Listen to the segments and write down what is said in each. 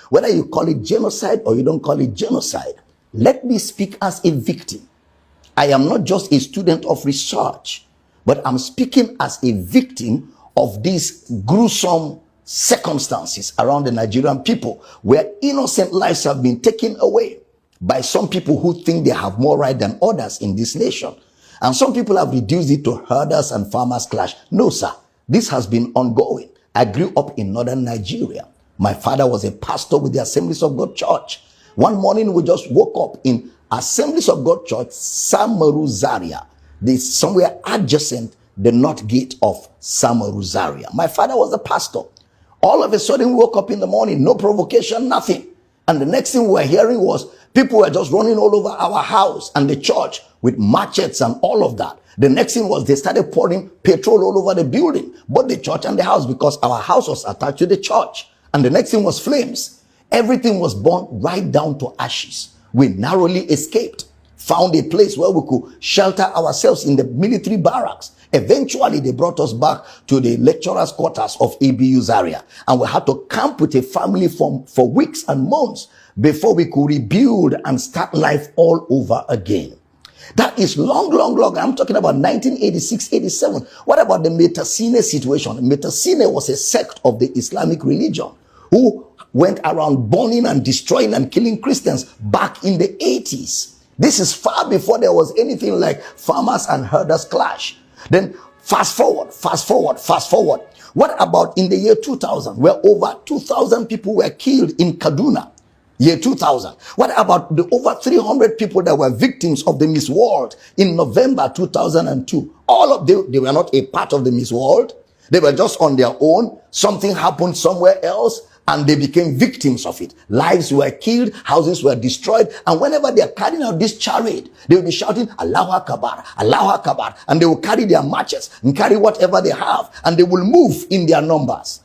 whether you call it genocide or you don't call it genocide, let me speak as a victim. I am not just a student of research, but I'm speaking as a victim of these gruesome circumstances around the Nigerian people, where innocent lives have been taken away by some people who think they have more right than others in this nation. And some people have reduced it to herders and farmers clash. No, sir. This has been ongoing. I grew up in northern Nigeria. My father was a pastor with the Assemblies of God Church. One morning we just woke up in Assemblies of God Church, Samaru Zaria, somewhere adjacent the north gate of Samaru Zaria. My father was a pastor. All of a sudden we woke up in the morning, no provocation, nothing. And the next thing we were hearing was people were just running all over our house and the church with machetes and all of that. The next thing was they started pouring petrol all over the building, both the church and the house, because our house was attached to the church. And the next thing was flames. Everything was burned right down to ashes. We narrowly escaped, found a place where we could shelter ourselves in the military barracks. Eventually, they brought us back to the lecturers' quarters of ABU Zaria, and we had to camp with a family for weeks and months before we could rebuild and start life all over again. That is long. I'm talking about 1986, 87. What about the Metasine situation? Metasine was a sect of the Islamic religion who went around burning and destroying and killing Christians back in the 80s. This is far before there was anything like farmers and herders clash. Then fast forward. What about in the year 2000, where over 2,000 people were killed in Kaduna? Year 2000. What about the over 300 people that were victims of the Miss World in November 2002? All of them, they were not a part of the Miss World. They were just on their own. Something happened somewhere else, and they became victims of it. Lives were killed, houses were destroyed, and whenever they are carrying out this charade, they will be shouting, Allahu Akbar, Allahu Akbar, and they will carry their matches and carry whatever they have, and they will move in their numbers.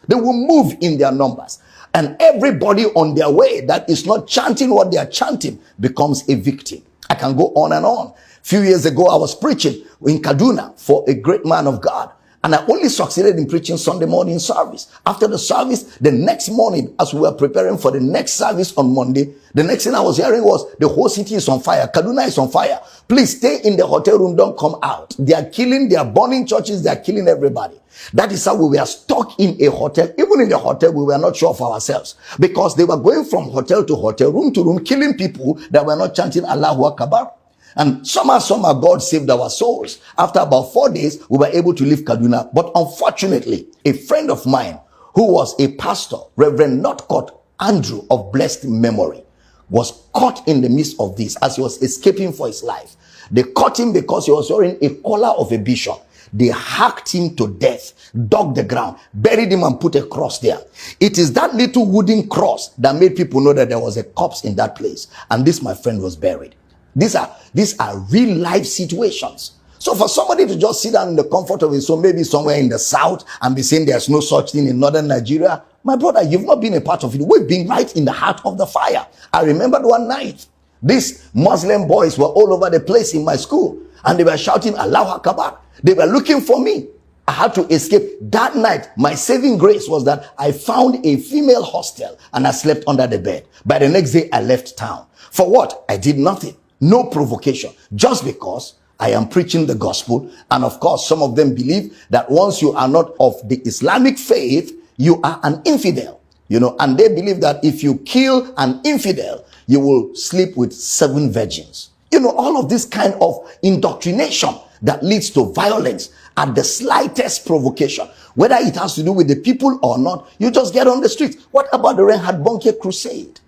And everybody on their way that is not chanting what they are chanting becomes a victim. I can go on and on. A few years ago, I was preaching in Kaduna for a great man of God. And I only succeeded in preaching Sunday morning service. After the service, the next morning, as we were preparing for the next service on Monday, the next thing I was hearing was, the whole city is on fire. Kaduna is on fire. Please stay in the hotel room. Don't come out. They are burning churches. They are killing everybody. That is how we were stuck in a hotel. Even in the hotel, we were not sure of ourselves, because they were going from hotel to hotel, room to room, killing people that were not chanting Allahu Akbar. And somehow God saved our souls. After about 4 days, we were able to leave Kaduna. But unfortunately, a friend of mine who was a pastor, Reverend Northcote Andrew of blessed memory, was caught in the midst of this as he was escaping for his life. They caught him because he was wearing a collar of a bishop. They hacked him to death, dug the ground, buried him, and put a cross there. It is that little wooden cross that made people know that there was a corpse in that place. And this, my friend, was buried. These are real life situations. So for somebody to just sit down in the comfort of his home, maybe somewhere in the south, and be saying there's no such thing in northern Nigeria, my brother, you've not been a part of it. We've been right in the heart of the fire. I remembered one night, these Muslim boys were all over the place in my school, and they were shouting Allahu Akbar. They were looking for me. I had to escape. That night, my saving grace was that I found a female hostel and I slept under the bed. By the next day, I left town. For what? I did nothing. No provocation. Just because I am preaching the gospel. And of course, some of them believe that once you are not of the Islamic faith, you are an infidel. And they believe that if you kill an infidel, you will sleep with 7 virgins. All of this kind of indoctrination that leads to violence at the slightest provocation. Whether it has to do with the people or not, you just get on the streets. What about the Reinhard Bonnke crusade?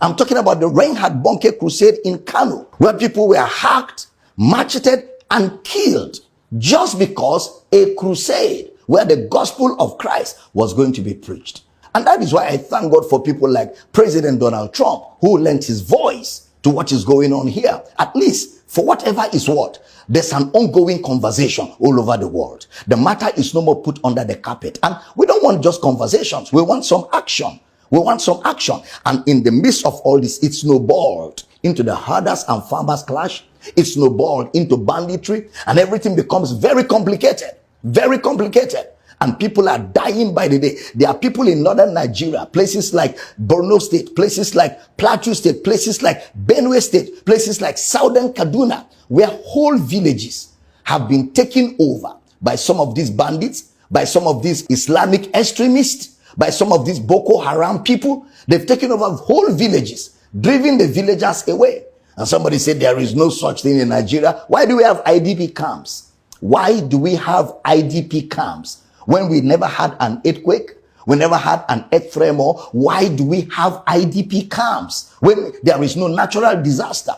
I'm talking about the Reinhard Bonnke crusade in Kano, where people were hacked, macheted, and killed just because a crusade where the gospel of Christ was going to be preached. And that is why I thank God for people like President Donald Trump, who lent his voice to what is going on here. At least, for whatever is what, there's an ongoing conversation all over the world. The matter is no more put under the carpet. And we don't want just conversations. We want some action. And in the midst of all this, it snowballed into the herders and farmers clash. It snowballed into banditry, and everything becomes very complicated. and people are dying by the day. There are people in northern Nigeria, places like Borno State, places like Plateau State, places like Benue State, places like southern Kaduna, where whole villages have been taken over by some of these bandits, by some of these Islamic extremists, by some of these Boko Haram people. They've taken over whole villages, driven the villagers away. And somebody said there is no such thing in Nigeria. Why do we have IDP camps? Why do we have IDP camps when we never had an earthquake? We never had an earth tremor. Why do we have IDP camps when there is no natural disaster?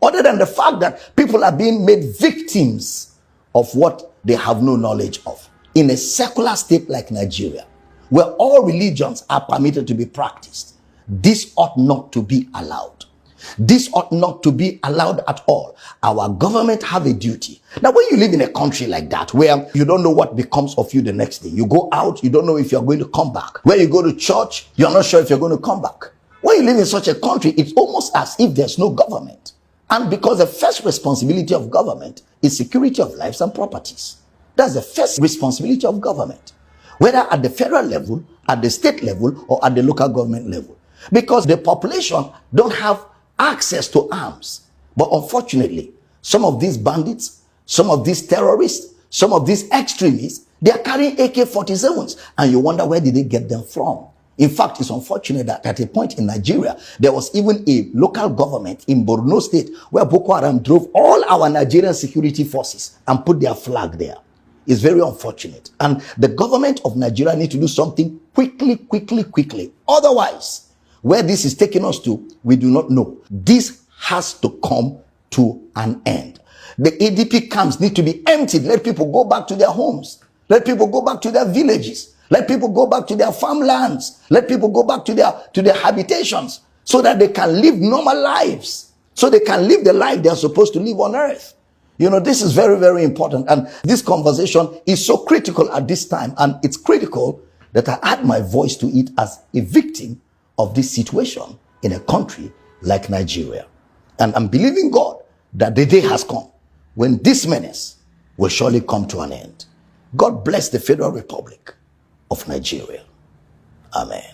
Other than the fact that people are being made victims of what they have no knowledge of. In a secular state like Nigeria, where all religions are permitted to be practiced, this ought not to be allowed. This ought not to be allowed at all. Our government have a duty. Now, when you live in a country like that, where you don't know what becomes of you the next day, you go out, you don't know if you're going to come back. When you go to church, you're not sure if you're going to come back. When you live in such a country, it's almost as if there's no government. And because the first responsibility of government is security of lives and properties. That's the first responsibility of government, whether at the federal level, at the state level, or at the local government level. Because the population don't have access to arms. But unfortunately, some of these bandits, some of these terrorists, some of these extremists, they are carrying AK-47s, and you wonder, where did they get them from? In fact, it's unfortunate that at a point in Nigeria, there was even a local government in Borno State where Boko Haram drove all our Nigerian security forces and put their flag there. It's very unfortunate. And the government of Nigeria needs to do something quickly. Otherwise, where this is taking us to, we do not know. This has to come to an end. The ADP camps need to be emptied. Let people go back to their homes. Let people go back to their villages. Let people go back to their farmlands. Let people go back to their habitations, so that they can live normal lives. So they can live the life they are supposed to live on earth. You know, this is very important. And this conversation is so critical at this time. And it's critical that I add my voice to it as a victim of this situation in a country like Nigeria. And I'm believing God that the day has come when this menace will surely come to an end. God bless the Federal Republic of Nigeria. Amen.